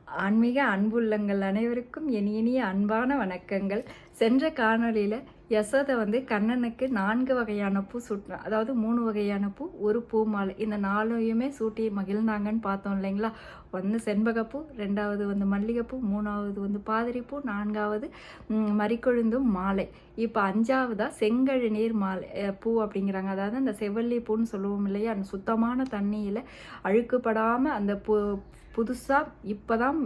ஆன்மீக அன்புள்ளங்கள் அனைவருக்கும் இனிய அன்பான வணக்கங்கள். சென்ற காணொளியில் யசோதை கண்ணனுக்கு 4 வகையான பூ சூட்டினா, அதாவது 3 வகையான பூ, ஒரு பூ மாலை, இந்த 4யுமே சூட்டி மகிழ்ந்தாங்கன்னு பார்த்தோம் இல்லைங்களா. ஒன்று செண்பகப்பூ, 2வது மல்லிகைப்பூ, 3வது பாதிரிப்பூ, 4வது மறிக்கொழுந்தும் மாலை. இப்போ 5வதாக செங்கழுநீர் மாலை பூ அப்படிங்கிறாங்க. அதாவது அந்த செவ்வல்லி பூன்னு சொல்லுவோம் இல்லையா, அந்த சுத்தமான தண்ணியில் அழுக்குப்படாமல் அந்த புதுசாக இப்போ தான்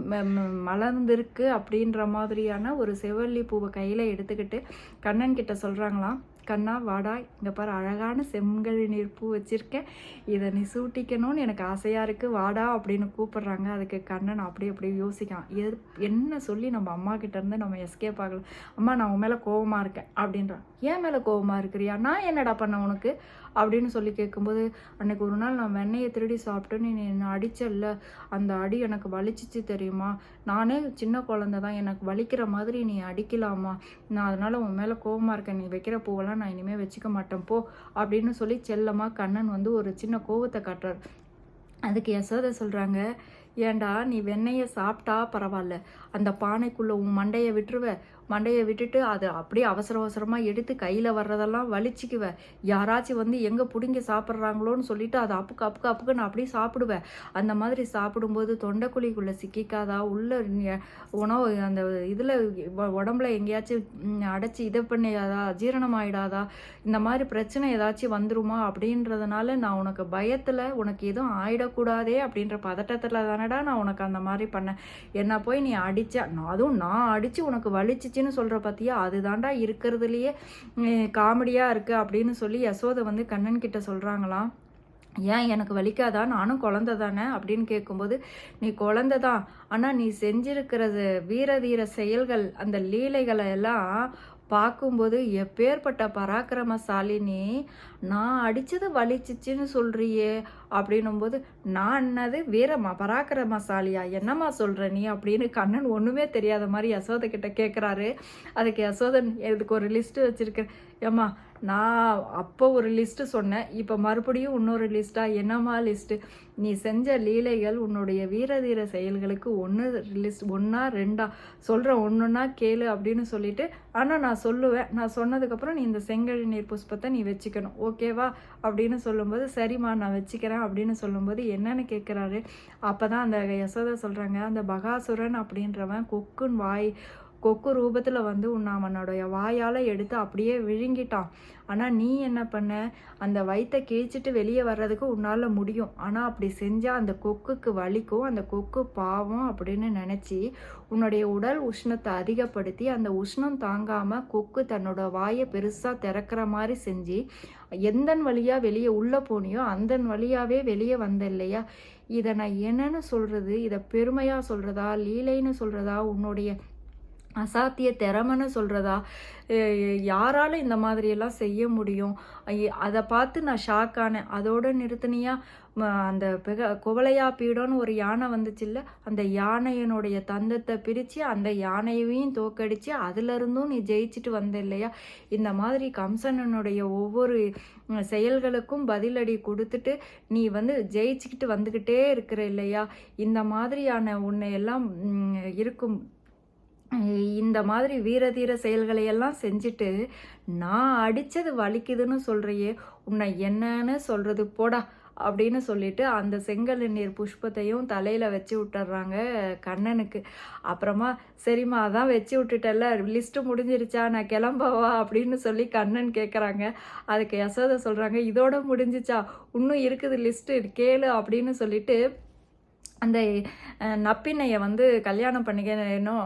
மலர்ந்திருக்கு அப்படின்ற மாதிரியான ஒரு செவ்வல்லி பூவை கையில் எடுத்துக்கிட்டு கண்ணன் கிட்ட சொல்கிறாங்களாம், கண்ணா வாடா, இங்கே பாரு அழகான செங்கழு நீர் பூ வச்சுருக்கேன், இதை நீ சூட்டிக்கணும்னு எனக்கு ஆசையாக இருக்குது, வாடா அப்படின்னு கூப்பிட்றாங்க. அதுக்கு கண்ணன் அப்படியே யோசிக்கான், என்ன சொல்லி நம்ம அம்மா கிட்டேருந்து நம்ம எஸ்கேப் ஆகலாம். அம்மா நான் உன் மேலே கோபமாக இருக்கேன் அப்படின்றான். ஏன் மேலே கோபமாக இருக்கிறியா, நான் என்னடா பண்ண உனக்கு அப்படின்னு சொல்லி கேட்கும்போது, அன்றைக்கி ஒரு நாள் நான் வெண்ணெயை திருடி சாப்பிட்டுன்னு நீ என்னை அடிச்சல்ல, அந்த அடி எனக்கு வலிச்சிச்சு தெரியுமா, நானே சின்ன குழந்தை தான், எனக்கு வலிக்கிற மாதிரி நீ அடிக்கலாமா, நான் அதனால் உன் மேலே கோபமாக இருக்கேன், நீ வைக்கிற பூவெல்லாம் நான் இனிமேல் வச்சுக்க மாட்டேன் போ அப்படின்னு சொல்லி செல்லமாக கண்ணன் ஒரு சின்ன கோவத்தை காட்டுறார். அதுக்கு யசோதை சொல்கிறாங்க, ஏண்டா நீ வெண்ணெயை சாப்பிட்டா பரவாயில்ல, அந்த பானைக்குள்ளே உன் மண்டையை மண்டையை விட்டுட்டு அதை அப்படியே அவசரமாக எடுத்து கையில் வர்றதெல்லாம் வலிச்சிக்குவேன், யாராச்சும் எங்கே பிடுங்கி சாப்பிட்றாங்களோன்னு சொல்லிட்டு அதை அப்புக்கு நான் அப்படியே சாப்பிடுவேன். அந்த மாதிரி சாப்பிடும்போது தொண்டைக்குழிக்குள்ளே சிக்கிக்காதா, உள்ள உணவு அந்த இதில் உடம்புல எங்கேயாச்சும் அடைச்சி இதை பண்ணிடாதா, ஜீரணமாயிடாதா, இந்த மாதிரி பிரச்சனை ஏதாச்சும் வந்துருமா அப்படின்றதுனால நான் உனக்கு பயத்தில் உனக்கு எதுவும் ஆயிடக்கூடாதே அப்படின்ற பதட்டத்தில் தானடா நான் உனக்கு அந்த மாதிரி பண்ணேன். என்ன போய் நீ அடித்தா, அதுவும் நான் அடித்து உனக்கு வலிச்சிச்சின்னு சொல்கிற பார்த்தியா, அதுதாண்டா இருக்கிறதுலையே காமெடியாக இருக்குது அப்படின்னு சொல்லி யசோதை கண்ணன் கிட்ட சொல்கிறாங்களாம். ஏன் எனக்கு வலிக்காதா, நானும் குழந்தை தானே அப்படின்னு கேட்கும்போது, நீ குழந்தை தான், ஆனால் நீ செஞ்சிருக்கிறது வீரதீர செயல்கள், அந்த லீலைகளை எல்லாம் பார்க்கும்போது எப்பேற்பட்ட பராக்கிரமசாலினி, நான் அடித்தது வலிச்சிச்சின்னு சொல்கிறியே அப்படின்னும்போது, நான் என்னது பராக்கிரமசாலியா, என்னம்மா சொல்கிற நீ அப்படின்னு கண்ணன் ஒன்றுமே தெரியாத மாதிரி யசோதை கிட்ட கேட்குறாரு. அதுக்கு யசோதன் இதுக்கு ஒரு லிஸ்ட்டு வச்சுருக்கேன், ஏம்மா நான் அப்போ ஒரு லிஸ்ட்டு சொன்னேன், இப்போ மறுபடியும் இன்னொரு லிஸ்ட்டாக, என்னம்மா லிஸ்ட்டு, நீ செஞ்ச லீலைகள் உன்னுடைய வீரதீர செயல்களுக்கு ஒன்றா ரெண்டா சொல்கிறேன், ஒன்றுன்னா கேளு அப்படின்னு சொல்லிட்டு, ஆனால் நான் சொல்லுவேன், நான் சொன்னதுக்கப்புறம் நீ இந்த செங்கழு நீர் புஷ்பத்தை நீ வச்சுக்கணும், ஓகேவா அப்படின்னு சொல்லும்போது, சரிம்மா நான் வச்சுக்கிறேன் அப்படின்னு சொல்லும்போது என்னன்னு கேட்குறாரு. அப்போ தான் அந்த யசோதை சொல்கிறாங்க, அந்த பகாசுரன் அப்படின்றவன் கொக்கு ரூபத்தில் உன்னை அவனுடைய வாயால் எடுத்து அப்படியே விழுங்கிட்டான். ஆனால் நீ என்ன பண்ண, அந்த வயிற்றை கிழிச்சிட்டு வெளியே வர்றதுக்கு உன்னால் முடியும், ஆனால் அப்படி செஞ்சால் அந்த கொக்குக்கு வலிக்கும், அந்த கொக்கு பாவம் அப்படின்னு நினச்சி உன்னுடைய உடல் உஷ்ணத்தை அதிகப்படுத்தி அந்த உஷ்ணம் தாங்காமல் கொக்கு தன்னோட வாயை பெருசாக திறக்கிற மாதிரி செஞ்சு எந்தன் வழியாக வெளியே உள்ளே போனியோ அந்த வழியாகவே வெளியே வந்த இல்லையா. இதை நான் என்னன்னு சொல்கிறது, இதை பெருமையாக சொல்கிறதா, லீலைன்னு சொல்கிறதா, உன்னுடைய அசாத்திய திறமைன்னு சொல்கிறதா, யாரால் இந்த மாதிரியெல்லாம் செய்ய முடியும், அதை பார்த்து நான் ஷாக் ஆனேன். அதோடு நிறுத்தனியா அந்த குவளையா பீடம்னு ஒரு யானை வந்துச்சுல்ல, அந்த யானையினுடைய தந்தத்தை பிரித்து அந்த யானையையும் தோக்கடித்து அதிலிருந்தும் நீ ஜெயிச்சுட்டு வந்த இல்லையா. இந்த மாதிரி கம்சனனுடைய ஒவ்வொரு செயல்களுக்கும் பதிலடி கொடுத்துட்டு நீ ஜெயிச்சுக்கிட்டு வந்துக்கிட்டே இருக்கிற இல்லையா. இந்த மாதிரியான உன்னை எல்லாம் இருக்கும், இந்த மாதிரி வீரதீர செயல்களை எல்லாம் செஞ்சுட்டு நான் அடித்தது வலிக்குதுன்னு சொல்கிறையே, உன்னை என்னன்னு சொல்கிறது போடா அப்படின்னு சொல்லிட்டு அந்த செங்கல் நீர் புஷ்பத்தையும் தலையில் வச்சு விட்டுறாங்க கண்ணனுக்கு. அப்புறமா சரிம்மா அதான் வச்சு விட்டுட்டல, லிஸ்ட்டு முடிஞ்சிருச்சா, நான் கிளம்பவா அப்படின்னு சொல்லி கண்ணன் கேட்குறாங்க. அதுக்கு யசோதை சொல்கிறாங்க, இதோட முடிஞ்சிச்சா, இன்னும் இருக்குது லிஸ்ட்டு கேளு அப்படின்னு சொல்லிட்டு அந்த நப்பின்னையை கல்யாணம் பண்ணிக்கணும்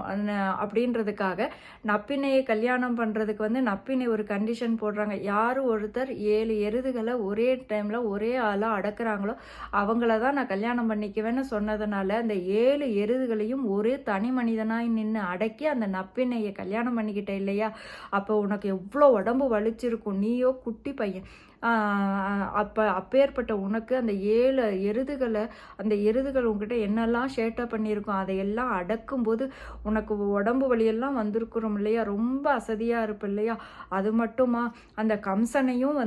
அப்படின்றதுக்காக நப்பின்னையை கல்யாணம் பண்ணுறதுக்கு நப்பின்னை ஒரு கண்டிஷன் போடுறாங்க. யார் ஒருத்தர் 7 எருதுகளை ஒரே டைமில் ஒரே ஆளாக அடக்குறாங்களோ அவங்கள தான் நான் கல்யாணம் பண்ணிக்குவேன்னு சொன்னதுனால அந்த 7 எருதுகளையும் ஒரே தனி மனிதனாக நின்று அடக்கி அந்த நப்பின்னையை கல்யாணம் பண்ணிக்கிட்டேன் இல்லையா. அப்போ உனக்கு எவ்வளோ உடம்பு வலிச்சிருக்கும், நீயோ குட்டி பையன், அப்பேற்பட்ட உனக்கு அந்த 7 எருதுகளை, அந்த எருதுகள் உங்ககிட்ட என்னெல்லாம் ஷேட்டை பண்ணியிருக்கோம் அதையெல்லாம் அடக்கும்போது உனக்கு உடம்பு வலியெல்லாம் வந்திருக்கிறோம் இல்லையா, ரொம்ப அசதியாக இருப்ப இல்லையா. அது மட்டுமா அந்த கம்சனையும்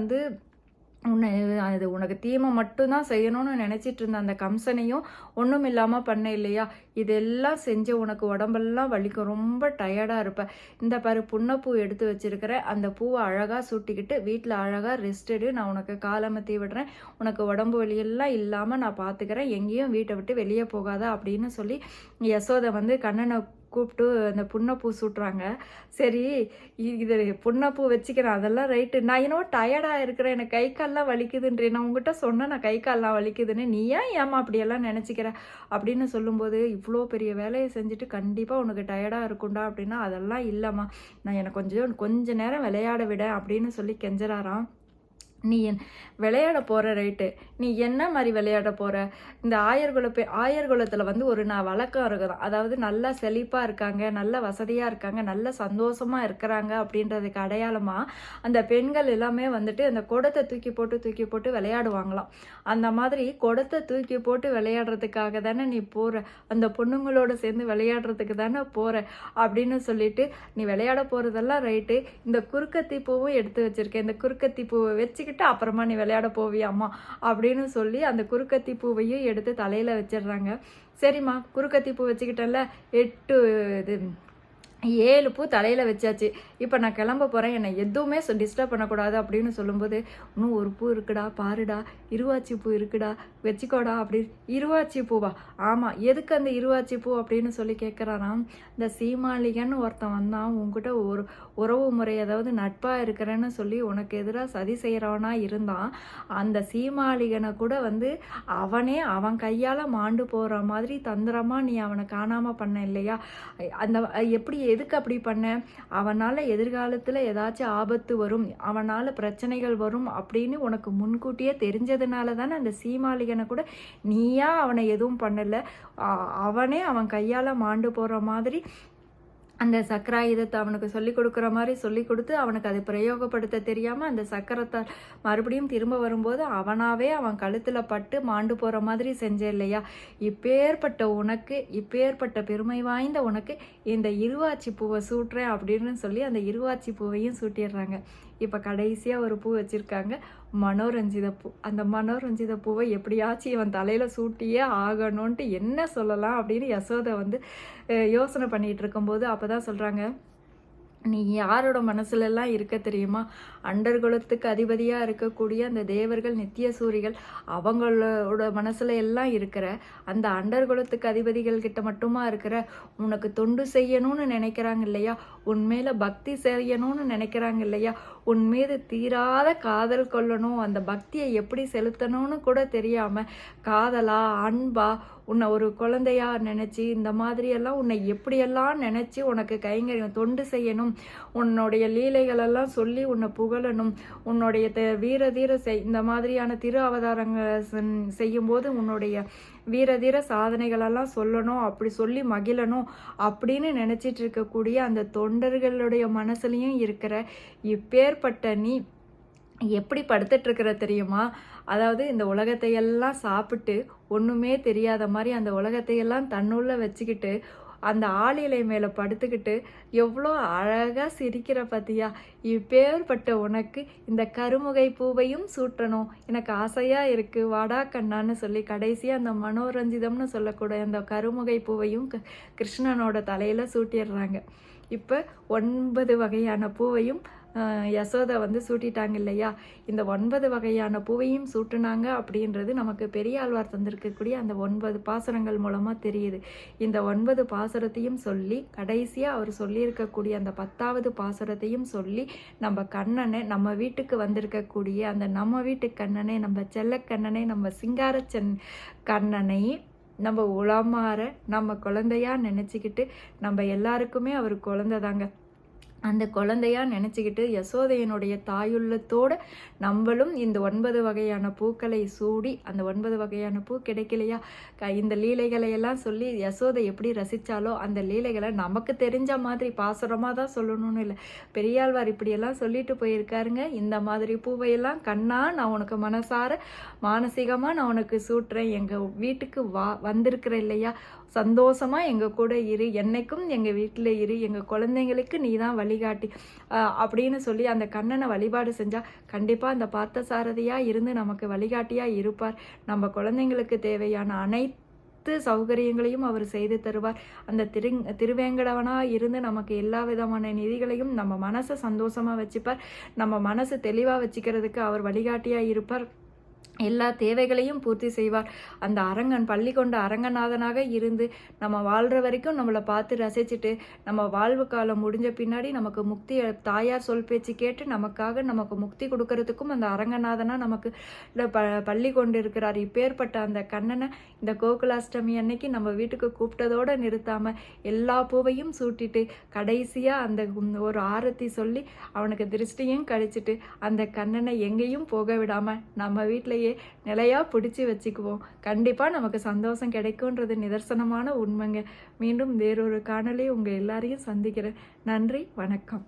அது உனக்கு தீமை மட்டும்தான் செய்யணும்னு நினச்சிட்டு இருந்த அந்த கம்சனையும் ஒன்றும் இல்லாமல் பண்ண இல்லையா? இதெல்லாம் செஞ்சு உனக்கு உடம்பெல்லாம் வலிக்கும், ரொம்ப டயர்டாக இருப்ப. இந்த பாரு புண்ணப்பூ எடுத்து வச்சிருக்கிற, அந்த பூவை அழகாக சூட்டிக்கிட்டு வீட்டில் அழகாக ரெஸ்ட் எடு. நான் உனக்கு காலமத்தி விடுறேன், உனக்கு உடம்பு வலியெல்லாம் இல்லாமல் நான் பார்த்துக்கிறேன், எங்கேயும் வீட்டை விட்டு வெளியே போகாத அப்படின்னு சொல்லி யசோதை வந்து கண்ணனை கூப்பிட்டு அந்த புண்ணப்பூ சூட்டுறாங்க. சரி, இது புண்ணப்பூ வச்சுக்கிறேன், அதெல்லாம் ரைட்டு. நான் என்னவோ டயர்டாக இருக்கிறேன், எனக்கு கை கால்லாம் வலிக்குதுன்றேன். நான் உங்ககிட்ட சொன்னேன் நான் கை கால்லாம் வலிக்குதுன்னு, நீ ஏம்மா அப்படியெல்லாம் நினச்சிக்கிற அப்படின்னு சொல்லும்போது, இவ்வளோ பெரிய வேலையை செஞ்சுட்டு கண்டிப்பாக உனக்கு டயர்டாக இருக்கும்டா அப்படின்னா, அதெல்லாம் இல்லைம்மா, நான் எனக்கு கொஞ்ச நேரம் விளையாட விட அப்படின்னு சொல்லி கெஞ்சறாராம். நீ விளையாட போகிற ரைட்டு, நீ என்ன மாதிரி விளையாட போகிற? இந்த ஆயர்குலத்தில் வந்து ஒரு வழக்கம் இருக்குதான், அதாவது நல்லா செழிப்பாக இருக்காங்க, நல்ல வசதியாக இருக்காங்க, நல்ல சந்தோஷமாக இருக்கிறாங்க அப்படின்றதுக்கு அடையாளமாக அந்த பெண்கள் எல்லாமே வந்துட்டு அந்த குடத்தை தூக்கி போட்டு விளையாடுவாங்களாம். அந்த மாதிரி குடத்தை தூக்கி போட்டு விளையாடுறதுக்காக தானே நீ போகிற, அந்த பொண்ணுங்களோட சேர்ந்து விளையாடுறதுக்கு தானே போகிற அப்படின்னு சொல்லிட்டு, நீ விளையாட போகிறதெல்லாம் ரைட்டு, இந்த குறுக்கத்தி பூவும் எடுத்து வச்சுருக்கேன், இந்த குறுக்கத்தி பூவை வச்சுக்கிட்டு அப்புறமா நீ விளையாட போவியாம்மா அப்படின்னு சொல்லி அந்த குறுக்கத்தி பூவையும் எடுத்து தலையில் வச்சிடுறாங்க. சரிம்மா, குறுக்கத்தி பூ வச்சுக்கிட்டல, 7 பூ தலையில் வச்சாச்சு, இப்போ நான் கிளம்ப போகிறேன், என்னை எதுவுமே டிஸ்டர்ப் பண்ணக்கூடாது அப்படின்னு சொல்லும்போது, இன்னும் ஒரு பூ இருக்குடா பாருடா, இருவாச்சி பூ இருக்குடா வச்சுக்கோடா அப்படி. இருவாச்சி பூவா? ஆமாம், எதுக்கு அந்த இருவாச்சி பூ அப்படின்னு சொல்லி கேட்குறாராம். இந்த சீமாளிகன்னு ஒருத்தன் வந்தான், உங்ககிட்ட ஒரு உறவு முறை அதாவது நட்பாக இருக்கிறேன்னு சொல்லி உனக்கு எதிராக சதி செய்கிறவனா இருந்தான். அந்த சீமாளிகனை கூட வந்து அவன் கையால் மாண்டு போகிற மாதிரி தந்திரமாக நீ அவனை காணாமல் பண்ண இல்லையா? அந்த எப்படி எதுக்கு அப்படி பண்ண? அவனால் எதிர்காலத்தில் ஏதாச்சும் ஆபத்து வரும், அவனால் பிரச்சனைகள் வரும் அப்படின்னு உனக்கு முன்கூட்டியே தெரிஞ்சதுனால தானே அந்த சீமாளிகனை கூட நீயா அவனை எதுவும் பண்ணலை, அவன் கையால் மாண்டு போகிற மாதிரி அந்த சக்கராயுதத்தை அவனுக்கு சொல்லிக் கொடுக்குற மாதிரி சொல்லி கொடுத்து அவனுக்கு அதை பிரயோகப்படுத்த தெரியாமல் அந்த சக்கரத்தை மறுபடியும் திரும்ப வரும்போது அவனாவே அவன் கழுத்தில் பட்டு மாண்டு போகிற மாதிரி செஞ்சே இல்லையா? இப்பேற்பட்ட உனக்கு, இப்பேற்பட்ட பெருமை வாய்ந்த உனக்கு இந்த இருவாச்சி பூவை சூட்டுறேன் அப்படின்னு சொல்லி அந்த இருவாச்சி பூவையும் சூட்டிடுறாங்க. இப்போ கடைசியாக ஒரு பூ வச்சுருக்காங்க, மனோரஞ்சித பூ. அந்த மனோரஞ்சித பூவை எப்படியாச்சும் இவன் தலையில் சூட்டியே ஆகணும்ன்ட்டு என்ன சொல்லலாம் அப்படின்னு யசோதை வந்து யோசனை பண்ணிகிட்டு இருக்கும்போது அப்போ தான் சொல்கிறாங்க, நீ யாரோட மனசுலெல்லாம் இருக்க தெரியுமா? அண்டர்குலத்துக்கு அதிபதியாக இருக்கக்கூடிய அந்த தேவர்கள் நித்திய சூரிகள் அவங்களோட மனசுல எல்லாம் இருக்கிற, அந்த அண்டர்குலத்துக்கு அதிபதிகள் கிட்ட மட்டுமா இருக்கிற? உனக்கு தொண்டு செய்யணும்னு நினைக்கிறாங்க இல்லையா, உன்மேல பக்தி செய்யணும்னு நினைக்கிறாங்க இல்லையா, உன் மீது தீராத காதல் கொள்ளணும், அந்த பக்தியை எப்படி செலுத்தணும்னு கூட தெரியாமல் காதலா அன்பா உன்னை ஒரு குழந்தையா நினச்சி இந்த மாதிரியெல்லாம் உன்னை எப்படியெல்லாம் நினச்சி உனக்கு கைங்கரியம் தொண்டு செய்யணும், உன்னுடைய லீலைகளெல்லாம் சொல்லி உன்னை புகழணும், உன்னுடைய வீரதீர இந்த மாதிரியான திரு அவதாரங்கள் செய்யும்போது உன்னுடைய வீரதீர சாதனைகளெல்லாம் சொல்லணும், அப்படி சொல்லி மகிழணும் அப்படின்னு நினச்சிட்டு இருக்கக்கூடிய அந்த தொண்டர்களுடைய மனசுலையும் இருக்கிற இப்பேற்பட்ட நீ எப்படி படுத்துட்ருக்கிற தெரியுமா? அதாவது இந்த உலகத்தையெல்லாம் சாப்பிட்டு ஒன்றுமே தெரியாத மாதிரி அந்த உலகத்தையெல்லாம் தன்னுள்ள வச்சுக்கிட்டு அந்த ஆளிலை மேலே படுத்துக்கிட்டு எவ்வளோ அழகாக சிரிக்கிற பார்த்தியா? இப்பேற்பட்ட உனக்கு இந்த கருமுகை பூவையும் சூட்டணும், எனக்கு ஆசையாக இருக்குது, வாடா கண்ணான்னு சொல்லி கடைசியாக அந்த மனோரஞ்சிதம்னு சொல்லக்கூடிய அந்த கருமுகை பூவையும் கிருஷ்ணனோட தலையில் சூட்டிடுறாங்க. இப்போ 9 வகையான பூவையும் யசோதை வந்து சூட்டிட்டாங்க இல்லையா? இந்த 9 வகையான பூவையும் சூட்டுனாங்க அப்படின்றது நமக்கு பெரியாழ்வார் தந்திருக்கக்கூடிய அந்த 9 பாசுரங்கள் மூலமாக தெரியுது. இந்த 9 பாசுரத்தையும் சொல்லி கடைசியாக அவர் சொல்லியிருக்கக்கூடிய அந்த 10வது பாசுரத்தையும் சொல்லி நம்ம கண்ணனை, நம்ம வீட்டுக்கு வந்திருக்கக்கூடிய அந்த நம்ம வீட்டு கண்ணனை, நம்ம செல்லக்கண்ணனை, நம்ம கண்ணனை நம்ம உளமாற நம்ம குழந்தையா நினச்சிக்கிட்டு, நம்ம எல்லாருக்குமே அவர் குழந்தை தாங்க, அந்த குழந்தையா நினச்சிக்கிட்டு யசோதையனுடைய தாயுள்ளத்தோடு நம்மளும் இந்த 9 வகையான பூக்களை சூடி, அந்த 9 வகையான பூ கிடைக்கலையா, இந்த லீலைகளை எல்லாம் சொல்லி யசோதை எப்படி ரசித்தாலோ அந்த லீலைகளை நமக்கு தெரிஞ்ச மாதிரி பாசுரமாக தான் சொல்லணும்னு இல்லை, பெரியாழ்வார் இப்படியெல்லாம் சொல்லிட்டு போயிருக்காருங்க. இந்த மாதிரி பூவையெல்லாம் கண்ணா நான் உனக்கு மனசார மானசீகமாக நான் உனக்கு சூட்டுறேன், எங்கள் வீட்டுக்கு வந்திருக்கிற இல்லையா, சந்தோஷமாக எங்கள் கூட இரு, என்னைக்கும் எங்கள் வீட்டில் இரு, எங்கள் குழந்தைங்களுக்கு நீ தான் வழிகாட்டி அப்படின்னு சொல்லி அந்த கண்ணனை வழிபாடு செஞ்சால் கண்டிப்பாக அந்த பார்த்தசாரதியாக இருந்து நமக்கு வழிகாட்டியாக இருப்பார். நம்ம குழந்தைங்களுக்கு தேவையான அனைத்து சௌகரியங்களையும் அவர் செய்து தருவார். அந்த திருவேங்கடவனாக இருந்து நமக்கு எல்லா விதமான நிதிகளையும் நம்ம மனசை சந்தோஷமாக வச்சுப்பார். நம்ம மனசு தெளிவாக வச்சுக்கிறதுக்கு அவர் வழிகாட்டியாக இருப்பார். எல்லா தேவைகளையும் பூர்த்தி செய்வார். அந்த அரங்கன் பள்ளி கொண்ட அரங்கநாதனாக இருந்து நம்ம வாழ்கிற வரைக்கும் நம்மளை பார்த்து ரசிச்சுட்டு நம்ம வாழ்வு காலம் முடிஞ்ச பின்னாடி நமக்கு முக்தி தாயார் சொல் பேச்சு கேட்டு நமக்கு முக்தி கொடுக்கறதுக்கும் அந்த அரங்கநாதனாக நமக்கு பள்ளி கொண்டு இருக்கிறார். இப்பேற்பட்ட அந்த கண்ணனை இந்த கோகுலாஷ்டமி அன்னைக்கு நம்ம வீட்டுக்கு கூப்பிட்டதோடு நிறுத்தாமல் எல்லா பூவையும் சூட்டிட்டு கடைசியாக அந்த ஒரு ஆரத்தி சொல்லி அவனுக்கு திருஷ்டியும் கழிச்சிட்டு அந்த கண்ணனை எங்கேயும் போக விடாமல் நம்ம வீட்டிலேயே நிலையா பிடிச்சி வச்சுக்குவோம். கண்டிப்பாக நமக்கு சந்தோஷம் கிடைக்கும்ன்றது நிதர்சனமான உண்மைங்க. மீண்டும் வேறொரு காணொளி உங்கள் எல்லாரையும் சந்திக்கிறேன். நன்றி, வணக்கம்.